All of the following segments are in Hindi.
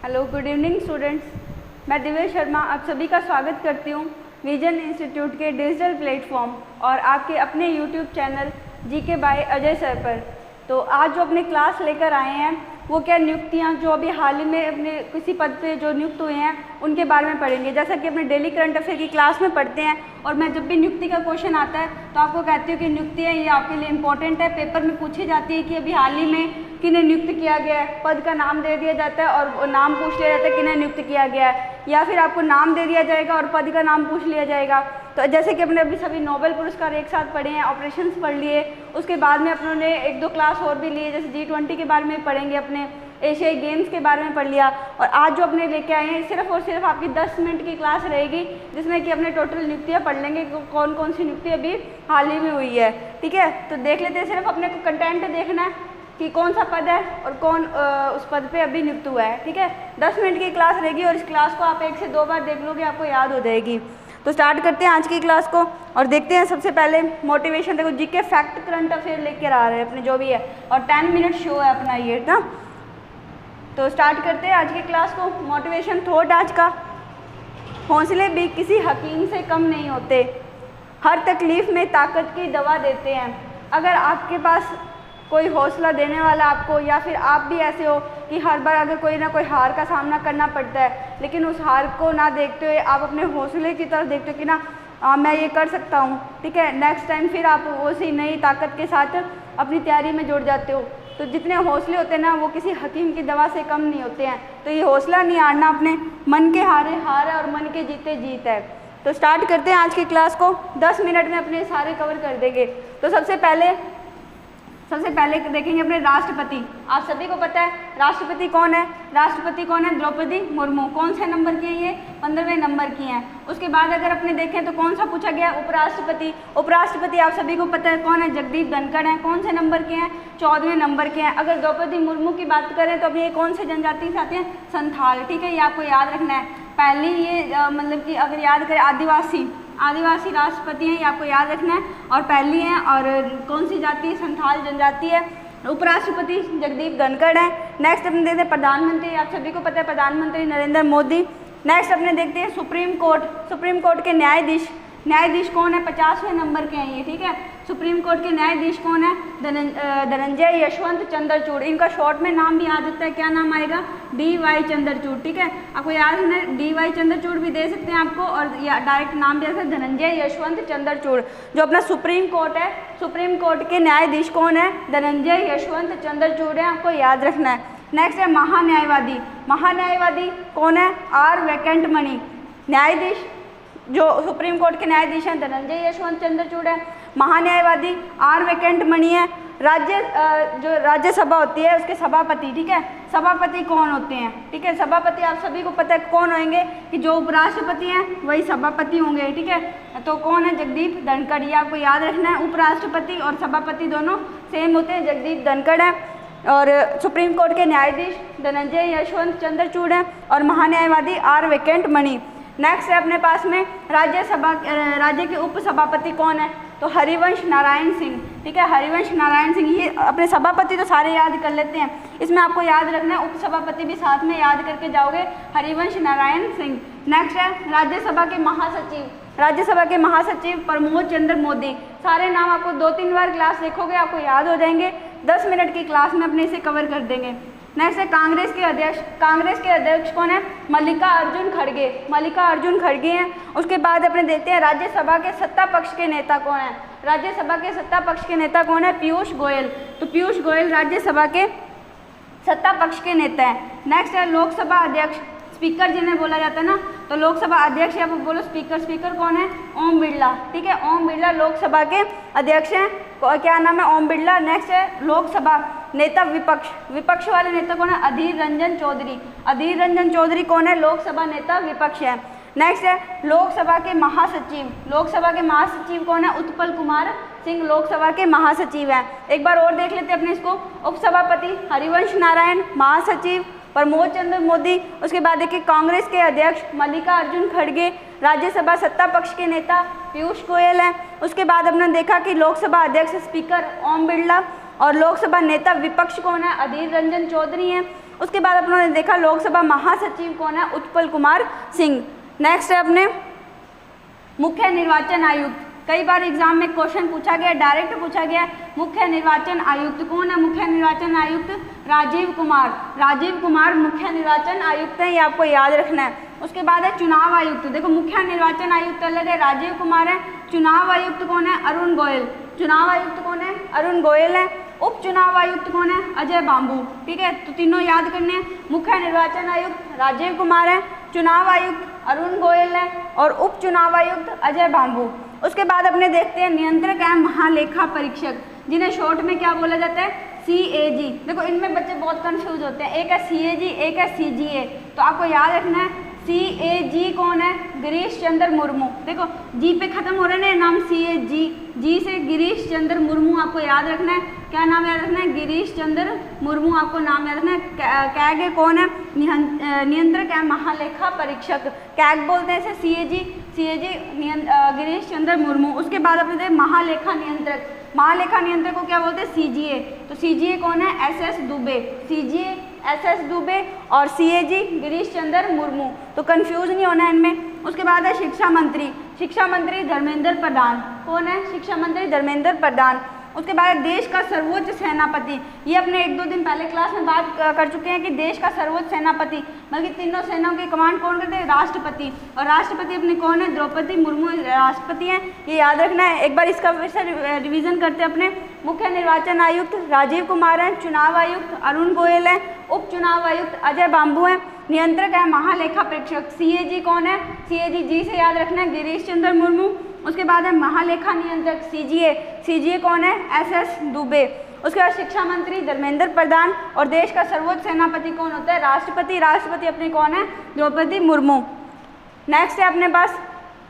Hello, good evening students. मैं दिव्या शर्मा आप सभी का स्वागत करती हूँ विजन इंस्टीट्यूट के डिजिटल प्लेटफॉर्म और आपके अपने YouTube channel GK by Ajay sir पर। तो आज जो अपने क्लास लेकर आए हैं वो क्या नियुक्तियाँ जो अभी हाल ही में अपने किसी पद पे जो नियुक्त हुए हैं उनके बारे में पढ़ेंगे। जैसा कि अपने डेली करंट अफेयर की क्लास में पढ़ते हैं और मैं जब भी नियुक्ति का क्वेश्चन आता है तो आपको कहती हूँ कि नियुक्ति है ये आपके लिए इंपॉर्टेंट है, पेपर में पूछी जाती है कि अभी हाल ही में किन्हें नियुक्त किया गया है, पद का नाम दे दिया जाता है और नाम पूछ लिया जाता है किन्हें नियुक्त किया गया है, या फिर आपको नाम दे दिया जाएगा और पद का नाम पूछ लिया जाएगा। तो जैसे कि अपने अभी सभी नोबेल पुरस्कार एक साथ पढ़े हैं, ऑपरेशंस पढ़ लिए, उसके बाद में अपनों ने एक दो क्लास और भी लिए, जैसे G20 के बारे में पढ़ेंगे, अपने एशियाई गेम्स के बारे में पढ़ लिया। और आज जो अपने लेके आए हैं सिर्फ और सिर्फ आपकी 10 मिनट की क्लास रहेगी जिसमें कि अपने टोटल नियुक्तियाँ पढ़ लेंगे कौन कौन सी नियुक्ति अभी हाल ही में हुई है। ठीक है, तो देख लेते हैं। सिर्फ अपने को कंटेंट देखना है कि कौन सा पद है और कौन उस पद पे अभी नियुक्त हुआ है। ठीक है, 10 मिनट की क्लास रहेगी और इस क्लास को आप 1 से 2 बार देख लोगे, आपको याद हो जाएगी। तो स्टार्ट करते हैं आज की क्लास को और देखते हैं। सबसे पहले मोटिवेशन, देखो जीके फैक्ट करंट अफेयर लेकर आ रहे हैं अपने जो भी है, और 10 मिनट शो है अपना ये ना। तो स्टार्ट करते हैं आज की क्लास को। मोटिवेशन थॉट आज का, हौसले भी किसी हकीम से कम नहीं होते, हर तकलीफ में ताकत की दवा देते हैं। अगर आपके पास कोई हौसला देने वाला आपको, या फिर आप भी ऐसे हो कि हर बार अगर कोई ना कोई हार का सामना करना पड़ता है लेकिन उस हार को ना देखते हुए आप अपने हौसले की तरफ देखते हो कि ना मैं ये कर सकता हूँ। ठीक है, नेक्स्ट टाइम फिर आप उसी नई ताकत के साथ अपनी तैयारी में जुड़ जाते हो। तो जितने हौसले होते हैं ना वो किसी हकीम की दवा से कम नहीं होते हैं। तो ये हौसला नहीं हारना, अपने मन के हारे हार है और मन के जीते जीत है। तो स्टार्ट करते हैं आज की क्लास को। 10 मिनट में अपने सारे कवर कर देंगे। तो सबसे पहले देखेंगे अपने राष्ट्रपति। आप सभी को पता है राष्ट्रपति कौन है? राष्ट्रपति कौन है? द्रौपदी मुर्मू। कौन से नंबर की है ये? 15वें नंबर की हैं। उसके बाद अगर अपने देखें तो कौन सा पूछा गया? उपराष्ट्रपति। उपराष्ट्रपति आप सभी को पता है कौन है? जगदीप धनखड़ हैं। कौन से नंबर के हैं? 14वें नंबर के हैं। अगर द्रौपदी मुर्मू की बात करें तो अभी ये कौन से जनजाति से आते हैं? संथाल। ठीक है, ये आपको याद रखना है। पहली ये मतलब कि अगर याद करें आदिवासी राष्ट्रपति हैं, ये आपको याद रखना है, और पहली हैं। और कौन सी जाति? संथाल जनजाति है। उपराष्ट्रपति जगदीप धनखड़ हैं। नेक्स्ट अपने देखते हैं प्रधानमंत्री। आप सभी को पता है प्रधानमंत्री नरेंद्र मोदी। नेक्स्ट अपने देखते हैं सुप्रीम कोर्ट के न्यायाधीश कौन है? 50वें नंबर के हैं ये। ठीक है, सुप्रीम कोर्ट के न्यायाधीश कौन है? धनंजय यशवंत चंद्रचूड़। इनका शॉर्ट में नाम भी याद आता है, क्या नाम आएगा? DY चंद्रचूड़। ठीक है, आपको याद है DY चंद्रचूड़ भी दे सकते हैं आपको, और या डायरेक्ट नाम दे सकते हैं धनंजय यशवंत चंद्रचूड़। जो अपना सुप्रीम कोर्ट है, सुप्रीम कोर्ट के न्यायाधीश कौन है? धनंजय यशवंत चंद्रचूड़ है, आपको याद रखना है। नेक्स्ट है महान्यायवादी कौन है? R वेंकटमणि। न्यायाधीश जो सुप्रीम कोर्ट के न्यायाधीश हैं धनंजय यशवंत चंद्रचूड़ है। महान्यायवादी R वेंकटमणि है। जो राज्यसभा होती है उसके सभापति। ठीक है, सभापति कौन होते हैं? ठीक है, सभापति आप सभी को पता है कौन होंगे कि जो उपराष्ट्रपति हैं वही सभापति होंगे। ठीक है, तो कौन है? जगदीप धनखड़। ये आपको याद रखना है। उपराष्ट्रपति और सभापति दोनों सेम होते हैं, जगदीप धनखड़ है। और सुप्रीम कोर्ट के न्यायाधीश धनंजय यशवंत चंद्रचूड़ हैं और महान्यायवादी R वेंकटमणि। नेक्स्ट है अपने पास में राज्य के उप सभापति कौन है? तो हरिवंश नारायण सिंह। ठीक है, हरिवंश नारायण सिंह। ये अपने सभापति तो सारे याद कर लेते हैं, इसमें आपको याद रखना है उप सभापति भी साथ में याद करके जाओगे, हरिवंश नारायण सिंह। नेक्स्ट है राज्यसभा के महासचिव प्रमोद चंद्र मोदी। सारे नाम आपको 2-3 बार क्लास देखोगे आपको याद हो जाएंगे। 10 मिनट की क्लास में अपने इसे कवर कर देंगे। नेक्स्ट है कांग्रेस के अध्यक्ष कौन है? मल्लिकार्जुन खड़गे हैं। उसके बाद अपने देखते हैं राज्यसभा के सत्ता पक्ष के नेता कौन है? पीयूष गोयल। तो पीयूष गोयल राज्यसभा के सत्ता पक्ष के नेता हैं। नेक्स्ट है लोकसभा अध्यक्ष, स्पीकर जिन्हें बोला जाता है ना, तो लोकसभा अध्यक्ष या बोलो स्पीकर कौन है? ओम बिरला। ठीक है, ओम बिरला लोकसभा के अध्यक्ष हैं। क्या नाम है? ओम बिरला। नेक्स्ट है लोकसभा नेता विपक्ष वाले नेता कौन है? अधीर रंजन चौधरी कौन है? लोकसभा नेता विपक्ष है। नेक्स्ट है लोकसभा के महासचिव कौन है? उत्पल कुमार सिंह लोकसभा के महासचिव हैं। एक बार और देख लेते हैं अपने इसको। उपसभापति हरिवंश नारायण, महासचिव प्रमोद चंद्र मोदी। उसके बाद देखिए कांग्रेस के अध्यक्ष मल्लिकार्जुन खड़गे, राज्यसभा सत्ता पक्ष के नेता पीयूष गोयल हैं। उसके बाद हमने देखा कि लोकसभा अध्यक्ष स्पीकर ओम बिरला और लोकसभा नेता विपक्ष कौन है? अधीर रंजन चौधरी हैं। उसके बाद अपनों ने देखा लोकसभा महासचिव कौन है, उत्पल कुमार सिंह। नेक्स्ट है अपने मुख्य निर्वाचन आयुक्त। कई बार एग्जाम में क्वेश्चन पूछा गया, डायरेक्ट पूछा गया, मुख्य निर्वाचन आयुक्त कौन है? मुख्य निर्वाचन आयुक्त राजीव कुमार। राजीव कुमार मुख्य निर्वाचन आयुक्त है, ये आपको याद रखना है। उसके बाद है चुनाव आयुक्त। देखो मुख्य निर्वाचन आयुक्त अलग है, राजीव कुमार है। चुनाव आयुक्त कौन है? अरुण गोयल। चुनाव आयुक्त कौन है? अरुण गोयल है। उप चुनाव आयुक्त कौन है? अजय बांबू। ठीक है, तो तीनों याद करने हैं। मुख्य निर्वाचन आयुक्त राजीव कुमार है, चुनाव आयुक्त अरुण गोयल है और उप चुनाव आयुक्त अजय बांबू। उसके बाद अपने देखते हैं नियंत्रक एवं महालेखा परीक्षक, जिन्हें शॉर्ट में क्या बोला जाता है? CAG। देखो इनमें बच्चे बहुत कंफ्यूज होते हैं, एक है CAG, एक है CGA। तो आपको याद रखना है CAG कौन है? गिरीश चंद्र मुर्मू। देखो G पे खत्म हो रहे हैं नाम CAG, G से गिरीश चंद्र मुर्मू आपको याद रखना है। क्या नाम याद रखना है? गिरीश चंद्र मुर्मू आपको नाम याद रखना है। कैग कौन है? नियंत्रक एवं महालेखा परीक्षक, कैग बोलते हैं इसे। CAG गिरीश चंद्र मुर्मू। उसके बाद अपने देखते महालेखा नियंत्रक। महालेखा नियंत्रक को क्या बोलते हैं? CGA। तो CGA कौन है? SS Dubey. CGA SS Dubey और CAG गिरीश चंद्र मुर्मू। तो कंफ्यूज नहीं होना है इनमें। उसके बाद है शिक्षा मंत्री। शिक्षा मंत्री धर्मेंद्र प्रधान। कौन है? शिक्षा मंत्री धर्मेंद्र प्रधान। उसके बाद देश का सर्वोच्च सेनापति, ये अपने 1-2 दिन पहले क्लास में बात कर चुके हैं कि देश का सर्वोच्च सेनापति बल्कि तीनों सेनाओं की कमांड कौन करते हैं? राष्ट्रपति। और राष्ट्रपति अपने कौन है? द्रौपदी मुर्मू राष्ट्रपति हैं, ये याद रखना है। एक बार इसका फिर से रिविजन करते हैं। अपने मुख्य निर्वाचन आयुक्त राजीव कुमार हैं, चुनाव आयुक्त अरुण गोयल हैं, उप चुनाव आयुक्त अजय बांबू हैं, नियंत्रक है महालेखा परीक्षक CAG कौन है? CAG G से याद रखना है, गिरीश चंद्र मुर्मू। उसके बाद है महालेखा नियंत्रक CGA कौन है? SS दुबे। उसके बाद शिक्षा मंत्री धर्मेंद्र प्रधान और देश का सर्वोच्च सेनापति कौन होता है? राष्ट्रपति। राष्ट्रपति अपने कौन है? द्रौपदी मुर्मू। नेक्स्ट है अपने पास,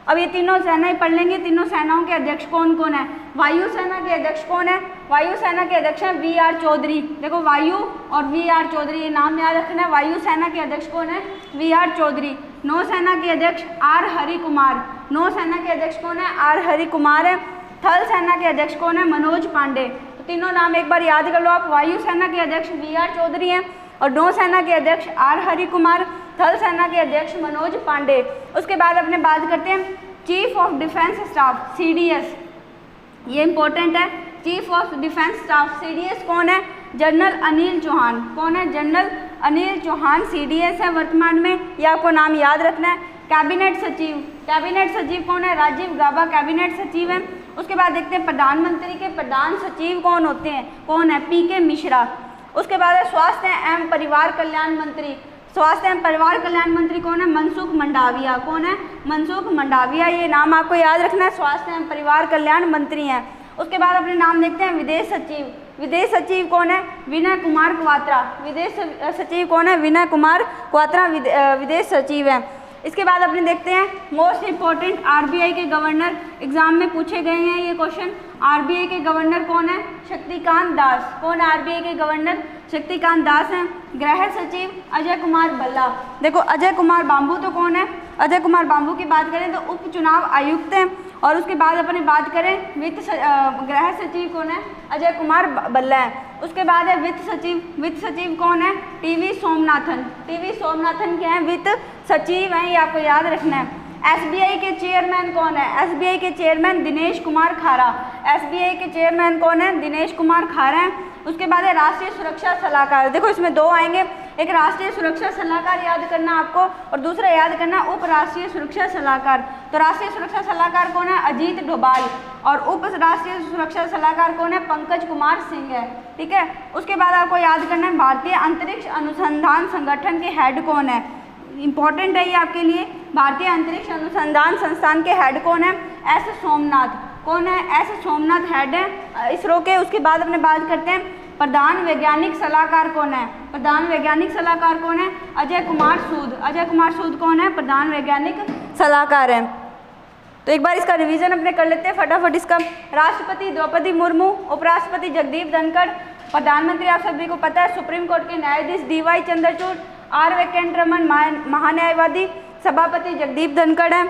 अब ये तीनों सेनाएं पढ़ लेंगे। तीनों सेनाओं के अध्यक्ष कौन कौन है? वायुसेना के अध्यक्ष कौन है? वायुसेना के अध्यक्ष हैं VR चौधरी। देखो वायु और VR चौधरी, ये नाम याद रखना है। वायुसेना के अध्यक्ष कौन है? VR चौधरी। नौसेना के अध्यक्ष R हरि कुमार। नौसेना के अध्यक्ष कौन है? R हरि कुमार है। थल सेना के अध्यक्ष कौन है? मनोज पांडे। तो तीनों नाम एक बार याद कर लो आप। वायुसेना के अध्यक्ष VR चौधरी हैं और नौसेना के अध्यक्ष R हरि कुमार, थल सेना के अध्यक्ष मनोज पांडे। उसके बाद अपने बात करते हैं chief of defence staff CDS, ये इंपॉर्टेंट है। Chief of defence staff CDS कौन है? जनरल अनिल चौहान। कौन है? जनरल अनिल चौहान CDS है वर्तमान में, ये आपको नाम याद रखना है। कैबिनेट सचिव, कैबिनेट सचिव कौन है? राजीव गाबा कैबिनेट सचिव हैं। उसके बाद देखते हैं प्रधानमंत्री के प्रधान सचिव कौन होते हैं? कौन है? PK मिश्रा। उसके बाद है स्वास्थ्य एवं परिवार कल्याण मंत्री। स्वास्थ्य एवं परिवार कल्याण मंत्री कौन है? मनसुख मंडाविया। कौन है? मनसुख मंडाविया, ये नाम आपको याद रखना है। स्वास्थ्य एवं परिवार कल्याण मंत्री हैं। उसके बाद अपने नाम देखते हैं विदेश सचिव। विदेश सचिव कौन है? विनय कुमार क्वात्रा। विदेश सचिव कौन है? विनय कुमार क्वात्रा विदेश सचिव हैं। इसके बाद अपने देखते हैं मोस्ट इंपॉर्टेंट RBI के गवर्नर, एग्जाम में पूछे गए हैं ये क्वेश्चन। RBI के गवर्नर कौन है? शक्तिकांत दास। कौन है RBI के गवर्नर? शक्तिकांत दास हैं। गृह सचिव अजय कुमार भल्ला। देखो अजय कुमार बांबू तो कौन है? अजय कुमार बांबू की बात करें तो उप चुनाव आयुक्त हैं। और उसके बाद अपने बात करें गृह सचिव कौन है? अजय कुमार भल्ला है। उसके बाद है वित्त सचिव। वित्त सचिव कौन है? TV सोमनाथन। TV सोमनाथन क्या है? वित्त सचिव हैं, ये आपको याद रखना है। SBI के चेयरमैन कौन है? SBI के चेयरमैन दिनेश कुमार खारा। SBI के चेयरमैन कौन है? दिनेश कुमार खारा हैं। उसके बाद है राष्ट्रीय सुरक्षा सलाहकार। देखो इसमें 2 आएंगे, एक राष्ट्रीय सुरक्षा सलाहकार याद करना आपको और दूसरा याद करना उप राष्ट्रीय सुरक्षा सलाहकार। तो राष्ट्रीय सुरक्षा सलाहकार कौन है? अजीत डोभाल। और उप राष्ट्रीय सुरक्षा सलाहकार कौन है? पंकज कुमार सिंह है। ठीक है, उसके बाद आपको याद करना है भारतीय अंतरिक्ष अनुसंधान संगठन के हेड कौन है? इंपॉर्टेंट है ये आपके लिए। भारतीय अंतरिक्ष अनुसंधान संस्थान के हेड कौन है? S सोमनाथ। कौन है? S सोमनाथ हेड है इसरो के। उसके बाद अपने बात करते हैं प्रधान वैज्ञानिक सलाहकार कौन है? प्रधान वैज्ञानिक सलाहकार कौन है? अजय कुमार सूद। अजय कुमार सूद कौन है? प्रधान वैज्ञानिक सलाहकार है। तो एक बार इसका रिवीजन अपने कर लेते हैं फटाफट इसका। राष्ट्रपति द्रौपदी मुर्मू, उपराष्ट्रपति जगदीप धनखड़, प्रधानमंत्री आप सभी को पता है सुप्रीम कोर्ट के न्यायाधीश DY चंद्रचूड़, R वेंकटरमन महान्यायवादी, सभापति जगदीप धनखड़ है।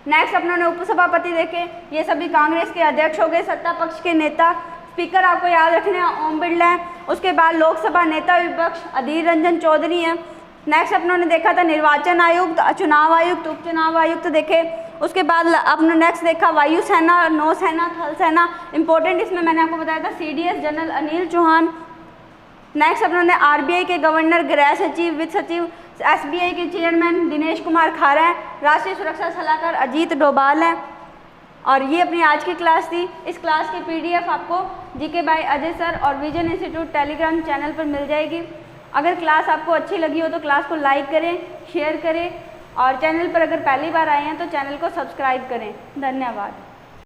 नेक्स्ट अपनों ने उपसभापति देखे, ये सभी कांग्रेस के अध्यक्ष हो गए, सत्ता पक्ष के नेता। स्पीकर आपको याद रखना है ओम बिरला है। उसके बाद लोकसभा नेता विपक्ष अधीर रंजन चौधरी हैं। नेक्स्ट अपनों ने देखा था निर्वाचन आयुक्त, चुनाव आयुक्त, उपचुनाव आयुक्त देखे। उसके बाद अपने नेक्स्ट देखा वायुसेना, नौसेना, थल सेना। इंपॉर्टेंट इसमें मैंने आपको बताया था CDS general Anil Chauhan. Next अपनों ने RBI के गवर्नर, गृह सचिव, वित्त सचिव, SBI के चेयरमैन दिनेश कुमार खारा हैं, राष्ट्रीय सुरक्षा सलाहकार अजीत डोभाल हैं। और ये अपनी आज की क्लास थी। इस क्लास की PDF आपको GK बाय अजय सर और विजन इंस्टीट्यूट टेलीग्राम चैनल पर मिल जाएगी। अगर क्लास आपको अच्छी लगी हो तो क्लास को लाइक करें, शेयर करें और चैनल पर अगर पहली बार आए हैं तो चैनल को सब्सक्राइब करें। धन्यवाद।